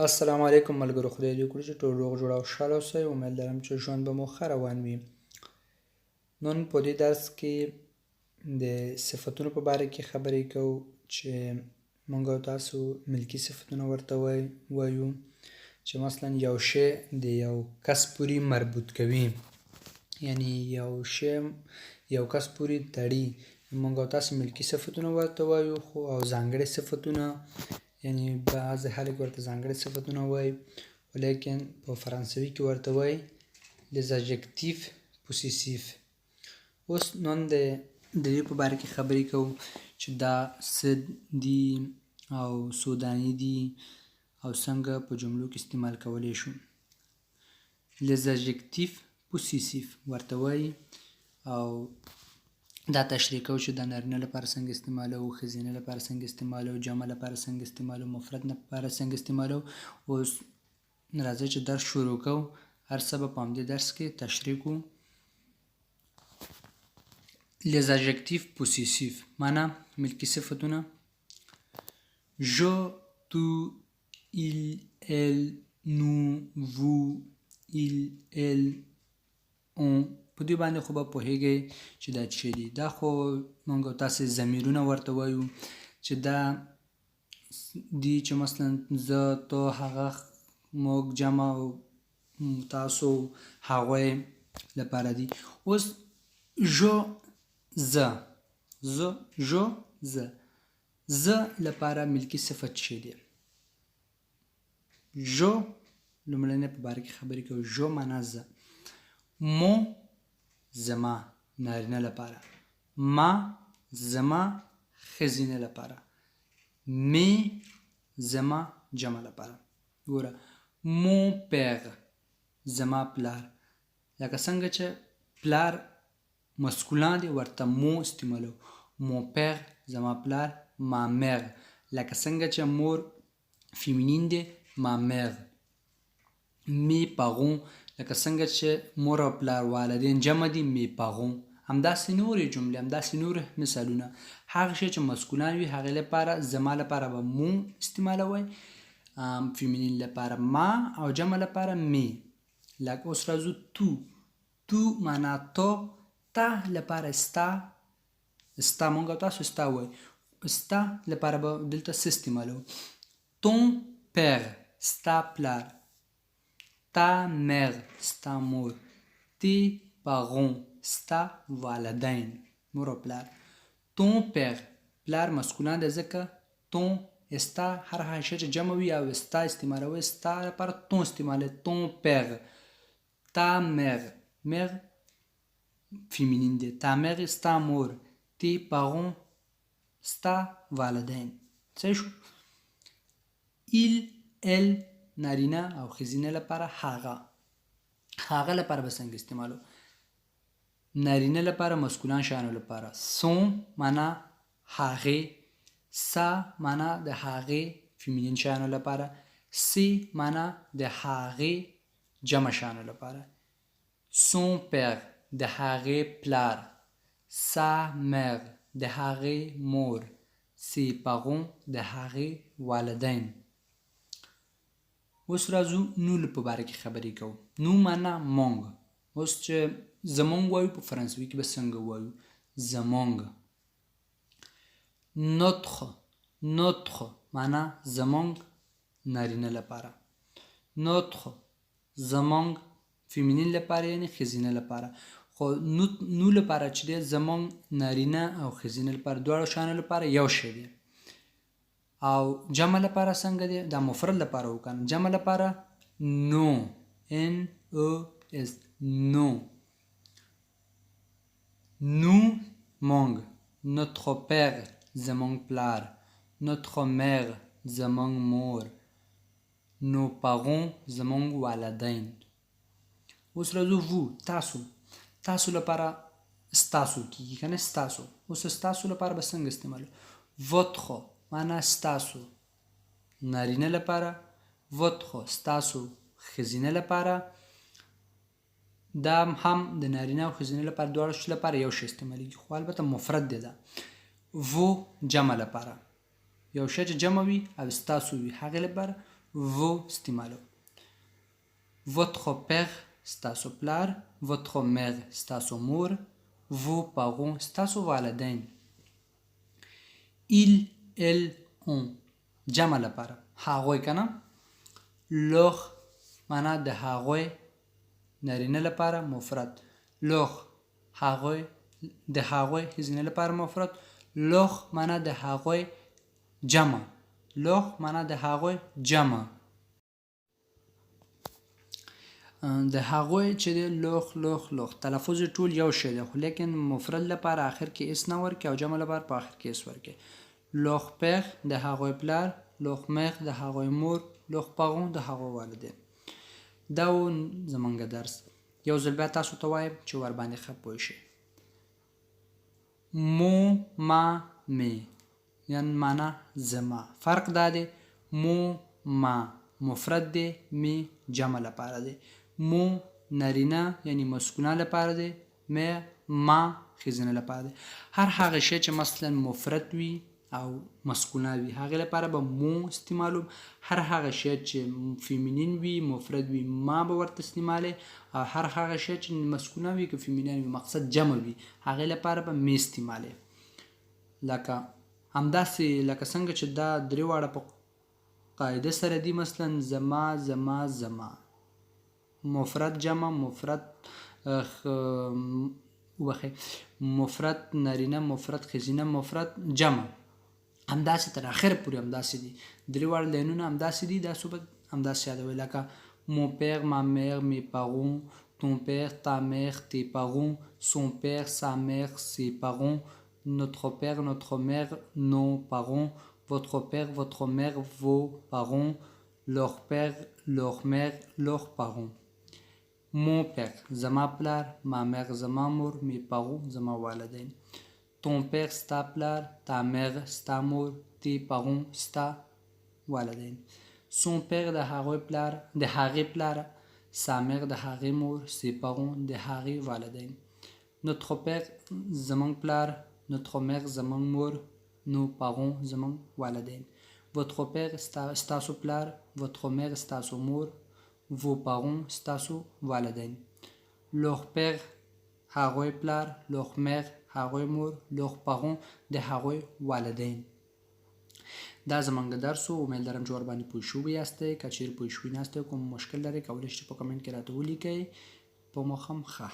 السلام علیکم ملګرو، خدای دې وکړي چې ټول روغ جوړ او خوشحاله اوسئ. امید لرم چې ژوند به مو ښه روان وي. نن په دې درس کې د صفتونو په باره کې خبرې کوو چې موږ او تاسو ملکي صفتونه ورته وایو چې مثلا یو شی د یو کس پورې مربوط کوي، یعنی یو شی یو کس پورې تړي. موږ او تاسو ملکي صفتونه ورته وایو، خو او ځانګړي صفتونه یعنی بعضې خلک ورته ځانګړي صفتونه وایي، ولیکن په فرانسوي کې ورته وایي les adjectifs possessifs. اوس نن د دې په باره کې خبرې کوو چې دا څه دي او څو دانې دي او څنګه په جملو کې استعمال کولی شو. les adjectifs possessifs ورته وایي او دا تشریح کوو چې د نارینه لپاره څنګه استعمالوو، ښځینه لپاره څنګه استعمالوو، جمع لپاره څنګه استعمالوو، مفرد لپاره څنګه استعمالوو. اوس راځئ چې درس شروع کوو. هر څه به په همدې درس کې تشریح کوو. les adjectifs possessifs معنا ملکي صفتونه: je، tu، il، elle، nous، vous، il، elle، on. په دې باندې خو به پوهیږئ چې دا څه دي. دا خو موږ او تاسې ضمیرونه ورته وایو چې دا دي چې مثلا زه، ته، هغه، موږ جمع او تاسو هغوی لپاره دي. اوس ژو زه لپاره ملکي صفت څه دی؟ ژو لومړنۍ په باره کې خبرې کوو. ژو معنا زه. مو زما نارینه لپاره. ما زما ښځینه لپاره. می زما جمع لپاره. ګوره مون پیر زما پلار. لکه څنګه چې پلار مسکولان دی ورته مو استعمالو. مون پیر زما پلار. ما میر. لکه څنګه چې مور فیمینین دی ما میر. می پاغون لکه څنګه چې مور او پلار والدین جمع دي می پاغون. همداسې نورې جملې، همداسې نور مثالونه. هغه شی چې مسکولان وي هغې لپاره زما لپاره به مو استعمالوئ، فیمینین لپاره ما او جمع لپاره می. لکه اوس راځو تو معنا تو. تا لپاره ستا موږ او تاسو ستا وایو. ستا لپاره به دلته څه استعمالوو؟ ton père ستا پلار. ta mère ستا مور. tes parents ستا والدین مور او پلار. ton père پلار مسکولان دی ځکه ton ستا هر هغه شی چې جمع وي او ستا استعمالوي ستا لپاره ton استعمالوي. ton père. ta mère mère فیمینین دی. ta mère ستا مور. tes parents ستا والدین. صحیح شو؟ il elle نارینه او ښځینه لپاره هغه لپاره به څنګه استعمالو؟ نارینه لپاره مسکولان شیانو لپاره son معنا هغې. sa معنا د هغې فیمینین شیانو لپاره. ses معنا د هغې جمع شیانو لپاره. son père د هغې پلار. sa mère د هغې مور. ses parents د هغې والدین. اوس راځو نو په باره کې خبرې کوو. نو معنا مونږ. اوس چې زمونږ وایو په فرانسوي کې به څنګه وایو؟ زمونږ. notre معنا زمونږ نارینه لپاره. notre زمونږ فیمینین لپاره یعنی ښځینه لپاره. خو نو لپاره چې دی زمونږ نارینه او ښځینه لپاره دواړو شیانو لپاره یو شی دی. او جمع لپاره څنګه دی؟ دا مفرد لپاره وکنه. جمع لپاره نو NOS نو. nous مونږ. notre père زمونږ پلار. notre mère زمونږ مور. nos parents زمونږ والدین. اوس راځو vous تاسو لپاره ستاسو کیږي کنه ستاسو. اوس ستاسو لپاره به څنګه استعمالو؟ votre معنا ستاسو نارینه لپاره. votre ستاسو ښځینه لپاره. دا هم د نارینه او ښځینه لپاره دواړو لپاره یو شی استعمالیږي، خو البته مفرد دی دا. vous جمع لپاره. یو شی چې جمع وي او ستاسو وي هغې لپاره vous استعمالو. Votre père ستاسو پلار. Votre mère ستاسو مور. Vos parents ستاسو والدین. Il, elle, on جمع لپاره هغوی کنه. لوخ معنا د هغوی نارینه لپاره مفرد. لوخ هغوی د هغوی ښځینه لپاره مفرد. لوخ معنا د هغوی جمع. لوخ معنا د هغوی جمع. د هغوی چې دی لوخ لوخ لوخ تلفظ ټول یو شی دی، خو لیکن مفرد لپاره آخر کې اس نه ورکړي او جمع لپاره په آخر کې اس ورکړي. لوخ پیر د هغوی پلار. لوخ میر د هغوی مور. لوخ پغون د هغوی والدین. دا و زمونږ درس. یو ځل بیا تاسو ته وایم چې ورباندې ښه پوه شئ. مو ما می یعنی معنا زما. فرق دا دی مو ما مفرد دی، می جمع لپاره دی. مو نارینه یعنی مسکونه لپاره دی، می ما ښځینه لپاره دی. هر هغه شی چې مثلا مفرد وي او مسکونه وي هغې لپاره به مو استعمالوم. هر هغه شی چې فیمینین وي مفرد وي ما به ورته استعمالی، او هر هغه شی چې مسکونه وي که فیمینین وي مقصد جمع وي هغې لپاره به می استعمالی. لکه همداسې لکه څنګه چې دا درې واړه په قاعده سره دي، مثلا زما زما زما مفرد جمع مفرد مفرد نارینه مفرد ښځینه مفرد جمع، همداسې تر اخره پورې همداسې دي. درې واړه لاینونه همداسې دي. دا صوبت همداسې یادوئ لکه mon père ma mère mes parents ton père ta mère tes parents son père sa mère ses parents notre père notre mère nos parents votre père votre mère vos parents leur père leur mère leurs parents. mon père زما پلار. ma mère زما مور. mes parents زما والدین. ton père ستا پلار. ta mère ستا مور. tes parents ستا والدین. son père د هغوی پلار د هغې پلار. sa mère د هغې مور. ses parents د هغې والدین. notre père زمونږ پلار. notre mère زمونږ مور. nos parents زمونږ والدین. votre père ستاسو پلار. votre mère ستاسو مور. vos parents ستاسو والدین. leur père هغوی پلار. leur mère هغوی مور. leurs parents د هغوی والدین. دا زمونږ درس و. امید لرم چې ورباندې پوه شوي یاستئ. که چیرې پوه شوي نه یاستئ کوم مشکل لرئ کولی شئ چې په کمنټ کې راته ولیکئ. په مخم ښه.